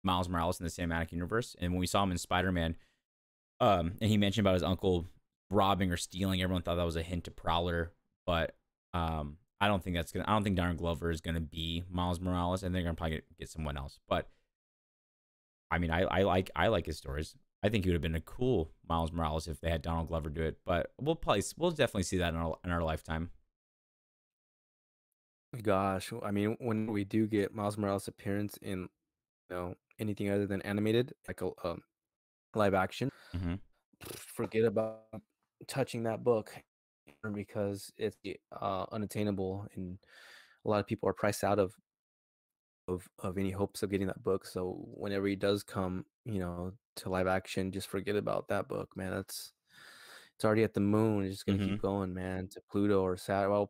Miles Morales in the cinematic universe, and when we saw him in Spider Man, and he mentioned about his uncle robbing or stealing, everyone thought that was a hint to Prowler, but I don't think that's gonna. I don't think Donald Glover is gonna be Miles Morales, and they're gonna probably get someone else. But I mean, I like his stories. I think he would have been a cool Miles Morales if they had Donald Glover do it. But we'll definitely see that in our lifetime. Gosh, I mean, when we do get Miles Morales appearance in anything other than animated, like a live action, Hmm. forget about touching that book because it's unattainable, and a lot of people are priced out of any hopes of getting that book. So whenever he does come, to live action, just forget about that book, man. It's already at the moon. It's just gonna Hmm. keep going, man, to Pluto or Saturn. Well,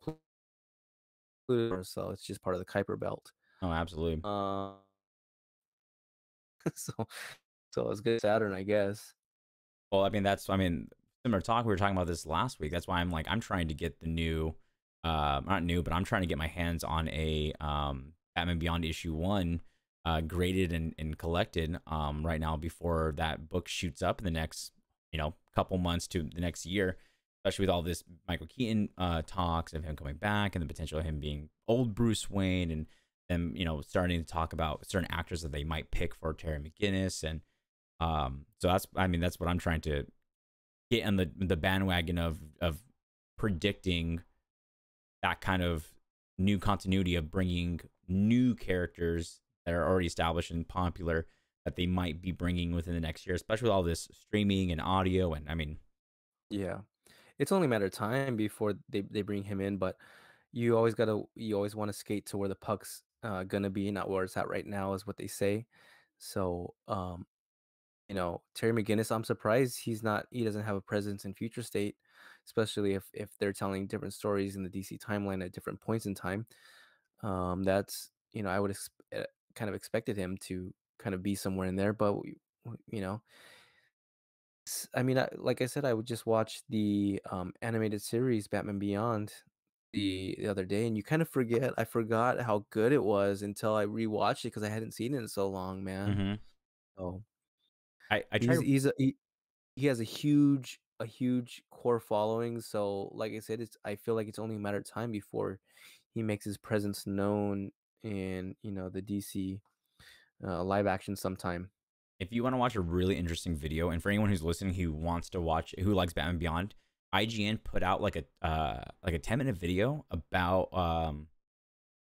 Pluto, so it's just part of the Kuiper Belt. Oh, absolutely. Uh, so so it's good Saturn, I guess. Well, I mean, similar talk. We were talking about this last week. That's why I'm trying to get the new, not new, but I'm trying to get my hands on a Batman Beyond issue 1, graded and collected right now before that book shoots up in the next couple months to the next year, especially with all this Michael Keaton talks of him coming back and the potential of him being old Bruce Wayne, and them starting to talk about certain actors that they might pick for Terry McGinnis. And so that's what I'm trying to get on the bandwagon of predicting that kind of new continuity of bringing new characters that are already established and popular that they might be bringing within the next year, especially with all this streaming and audio. And I mean, Yeah. It's only a matter of time before they bring him in, but you always want to skate to where the puck's gonna be, not where it's at right now, is what they say. So Terry McGinnis, I'm surprised he doesn't have a presence in Future State, especially if they're telling different stories in the DC timeline at different points in time. That's I would kind of expected him to kind of be somewhere in there, but you know, I mean, like I said, I would just watch the animated series Batman Beyond the other day, and you kind of forget. I forgot how good it was until I rewatched it because I hadn't seen it in so long, man. Hmm. So I try to. he has a huge core following. So like I said, I feel like it's only a matter of time before he makes his presence known in the DC live action sometime. If you want to watch a really interesting video, and for anyone who's listening who wants to watch, who likes Batman Beyond, IGN put out like a 10-minute video about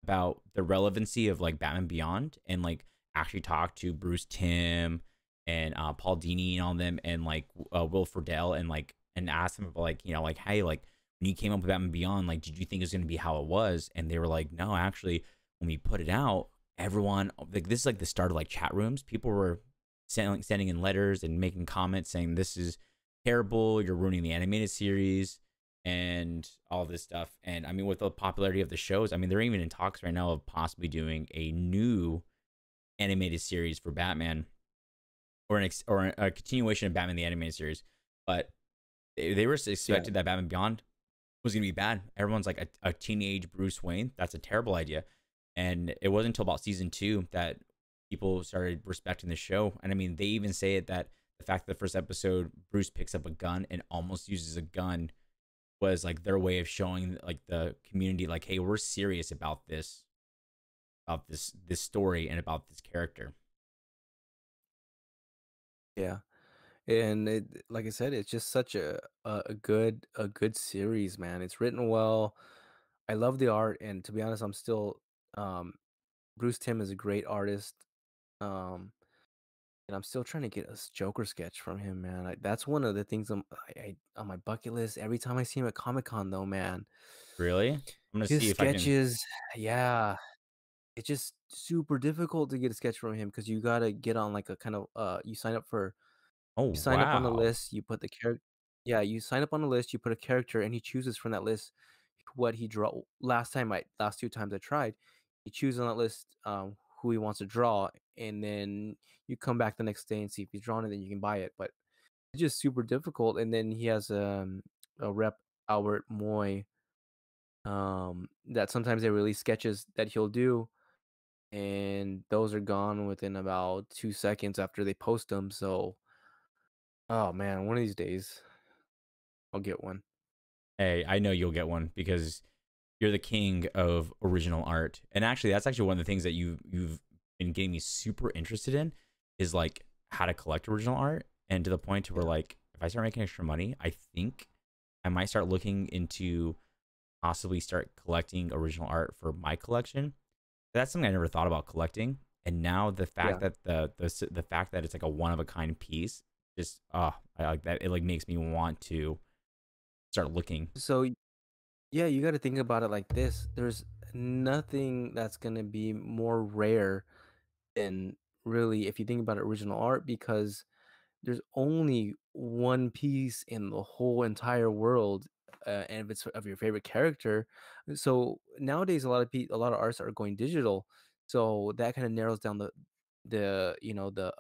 the relevancy of like Batman Beyond, and like actually talk to Bruce Timm and Paul Dini and all them, and like Will Friedle, and like and ask them about like like, hey, like when you came up with Batman Beyond, like did you think it was going to be how it was? And they were like, no, actually when we put it out, everyone, like, this is like the start of like chat rooms. People were sending in letters and making comments saying this is terrible, you're ruining the animated series and all this stuff. And I mean, with the popularity of the shows, I mean, they're even in talks right now of possibly doing a new animated series for Batman, or or a continuation of Batman the animated series. But they were Yeah. expected that Batman Beyond was gonna be bad. Everyone's like a teenage Bruce Wayne. That's a terrible idea. And it wasn't until about season 2 that people started respecting the show. And I mean, they even say it that the fact that the first episode Bruce picks up a gun and almost uses a gun was like their way of showing like the community, like, hey, we're serious about this story and about this character. Yeah. And like I said, it's just such a good series, man. It's written well. I love the art, and to be honest, I'm still um Bruce Timm is a great artist. Um and I'm still trying to get a Joker sketch from him, man. That's one of the things on my bucket list. Every time I see him at Comic-Con though, man. Really? I'm gonna His see if I can. sketches, yeah, it's just super difficult to get a sketch from him because you gotta get on like a kind of Oh you sign up on the wow. list, you put the character. Yeah, you sign up on the list, you put a character, and he chooses from that list what he draw. Last 2 times I tried, he chooses on that list, who he wants to draw, and then you come back the next day and see if he's drawn it, then you can buy it, but it's just super difficult, and then he has, a rep, Albert Moy, that sometimes they release sketches that he'll do, and those are gone within about 2 seconds after they post them. So, oh man, one of these days, I'll get one. Hey, I know you'll get one because you're the king of original art. And actually, that's actually one of the things that you've been getting me super interested in, is like how to collect original art. And to the point to where, Yeah. like, if I start making extra money, I think I might start looking into possibly start collecting original art for my collection. That's something I never thought about collecting. And now the fact Yeah. that the fact that it's like a one of a kind piece, just I like that. It like makes me want to start looking. So, yeah, you gotta think about it like this. There's nothing that's gonna be more rare than, really, if you think about original art, because there's only one piece in the whole entire world, and if it's of your favorite character. So nowadays, a lot of artists are going digital, so that kind of narrows down the you know the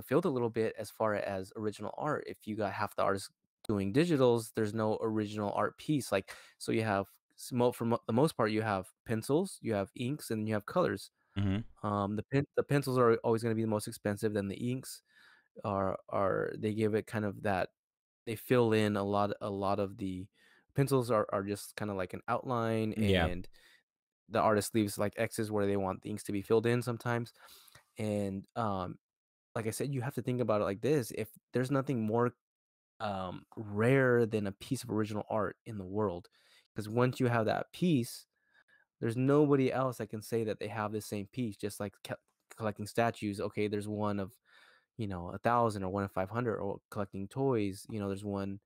field a little bit as far as original art. If you got half the artists doing digitals, there's no original art piece. Like, so you have the most part, you have pencils, you have inks, and you have colors. Hmm. The pencils are always going to be the most expensive. Then the inks are they give it kind of that, they fill in a lot of the pencils are just kind of like an outline, Yeah. and the artist leaves like X's where they want the inks to be filled in sometimes. And like I said, you have to think about it like this: if there's nothing more rare than a piece of original art in the world, because once you have that piece, there's nobody else that can say that they have the same piece. Just like collecting statues, okay, there's one of 1,000 or one of 500, or collecting toys, there's one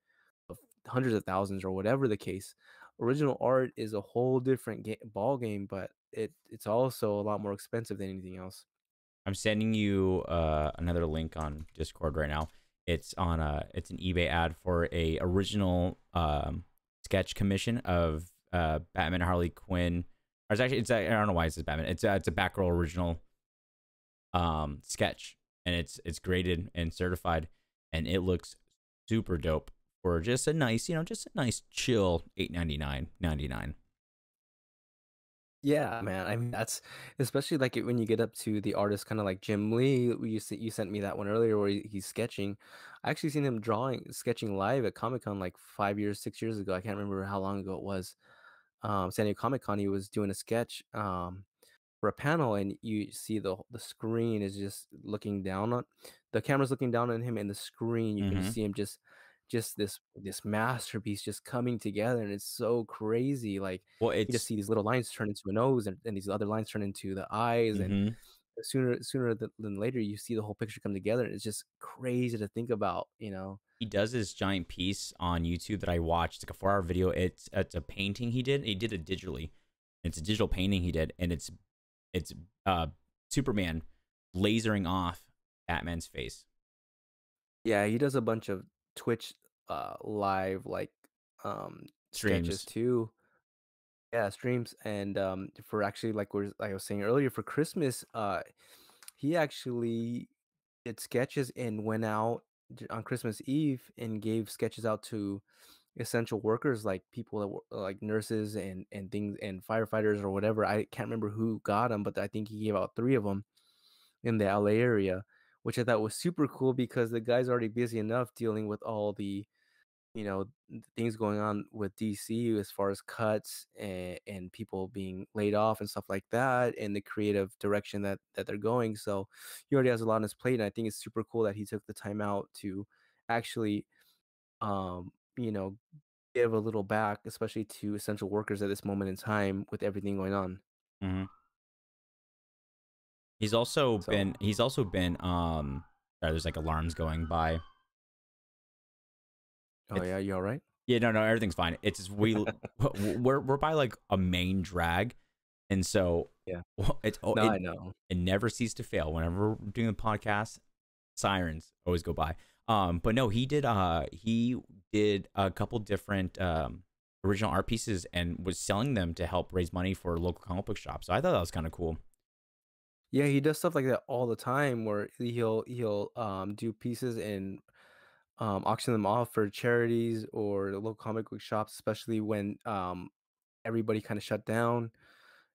of hundreds of thousands, or whatever the case. Original art is a whole different ball game, but it's also a lot more expensive than anything else. I'm sending you another link on Discord right now. It's an eBay ad for a original sketch commission of Batman and Harley Quinn. Or it's actually I don't know why it says Batman. It's a Batgirl original sketch, and it's graded and certified, and it looks super dope for just a nice, just a nice chill 8.99.99. Yeah, man. I mean, that's especially like when you get up to the artist, kind of like Jim Lee. You sent me that one earlier where he's sketching. I actually seen him sketching live at Comic Con like 5 years, 6 years ago. I can't remember how long ago it was. San Diego Comic Con. He was doing a sketch for a panel, and you see the screen is just looking down on the camera's looking down on him, and the screen you can just Mm-hmm. see him just this masterpiece just coming together, and it's so crazy. Like Well, you just it's see these little lines turn into a nose, and these other lines turn into the eyes, and mm-hmm. sooner than later you see the whole picture come together, and it's just crazy to think about, He does this giant piece on YouTube that I watched. It's like a 4-hour video. It's a painting he did. He did it digitally. It's a digital painting he did, and it's uh Superman lasering off Batman's face. Yeah, he does a bunch of Twitch live like sketches Streams. too. Yeah, streams, and for actually like I was saying earlier, for Christmas, he actually did sketches and went out on Christmas Eve and gave sketches out to essential workers, like people that were like nurses and things, and firefighters or whatever. I can't remember who got them, but I think he gave out three of them in the LA area, which I thought was super cool because the guy's already busy enough dealing with all the things going on with DC as far as cuts and people being laid off and stuff like that, and the creative direction that they're going. So he already has a lot on his plate, and I think it's super cool that he took the time out to actually, um, you know, give a little back, especially to essential workers at this moment in time with everything going on. Mm-hmm. So, He's also been sorry, there's like alarms going by. oh It's yeah, you all right? Yeah, no, everything's fine. It's just we're by like a main drag, and so Yeah. oh, No, I know. it never ceases to fail. Whenever we're doing the podcast, sirens always go by. But no, he did a couple different original art pieces and was selling them to help raise money for local comic book shops. So I thought that was kind of cool. Yeah, he does stuff like that all the time where he'll do pieces and auction them off for charities or the local comic book shops, especially when everybody kind of shut down,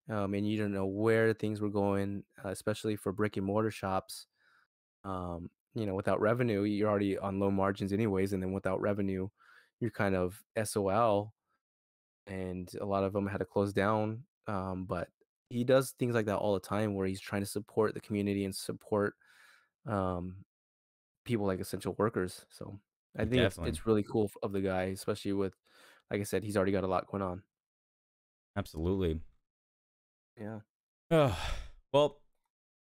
and you don't know where things were going, especially for brick and mortar shops. Without revenue, you're already on low margins anyways, and then without revenue, you're kind of SOL, and a lot of them had to close down. But he does things like that all the time, where he's trying to support the community and support um, people like essential workers. So I think it's Definitely, it's really cool of the guy, especially with, like I said, he's already got a lot going on. absolutely. Yeah. Oh, well,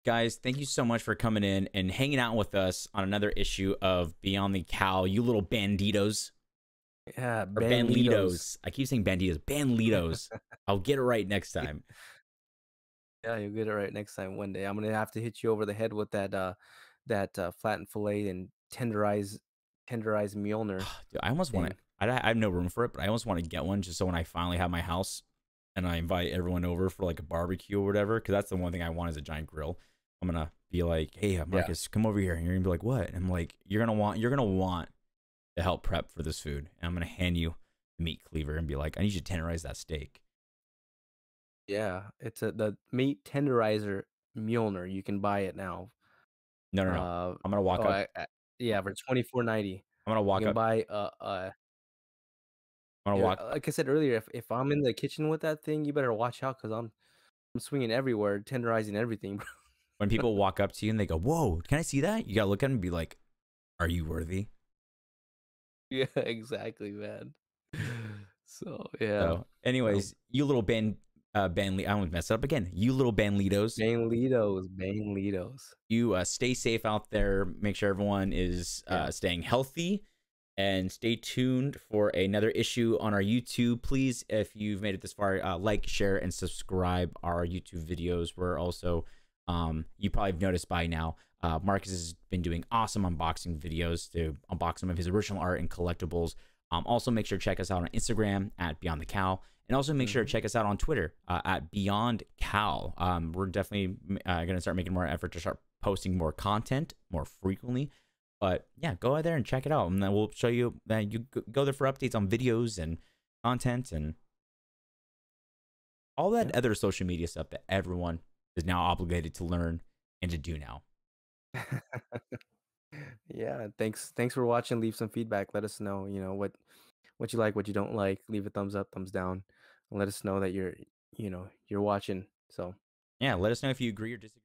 guys, thank you so much for coming in and hanging out with us on another issue of Beyond the Cowl. You little banditos Yeah, or Banlitos. banlitos. I keep saying banditos, banlitos. I'll get it right next time. Yeah, you'll get it right next time one day. I'm gonna have to hit you over the head with that flattened fillet and tenderized Mjolnir Dude, I almost want to. thing. I have no room for it, but I almost want to get one just so when I finally have my house and I invite everyone over for like a barbecue or whatever, because that's the one thing I want is a giant grill. I'm gonna be like, "Hey, Yeah. Marcus, come over here," and you're gonna be like, "What?" And I'm like, you're gonna want to help prep for this food, and I'm gonna hand you the meat cleaver and be like, "I need you to tenderize that steak." Yeah, it's the meat tenderizer Mjolnir. You can buy it now. No, no, no. Uh, I'm gonna walk oh, up. yeah, for 24.90. I'm gonna You walk can up. buy I'm gonna yeah, walk. like I said earlier, if I'm in the kitchen with that thing, you better watch out because I'm swinging everywhere, tenderizing everything, bro. When people walk up to you and they go, "Whoa, can I see that?" You gotta look at them and be like, "Are you worthy?" Yeah, exactly, man. So yeah, So, so anyways, you little I almost messed it up again. You little Banlitos, Banlitos. you stay safe out there. Make sure everyone is Yeah, staying healthy, and stay tuned for another issue on our YouTube. Please, if you've made it this far, like, share, and subscribe our YouTube videos. We're also You probably have noticed by now, Marcus has been doing awesome unboxing videos to unbox some of his original art and collectibles. Also, make sure to check us out on Instagram at Beyond the Cowl, and also make sure to Hmm. check us out on Twitter at Beyond Cowl. We're definitely going to start making more effort to start posting more content more frequently. But yeah, go out there and check it out, and then we'll show you that you go there for updates on videos and content and all that Yeah. other social media stuff that everyone is now obligated to learn and to do now. Yeah, thanks for watching. Leave some feedback. Let us know, what you like, what you don't like. Leave a thumbs up, thumbs down. And let us know that you're watching. So Yeah, let us know if you agree or disagree.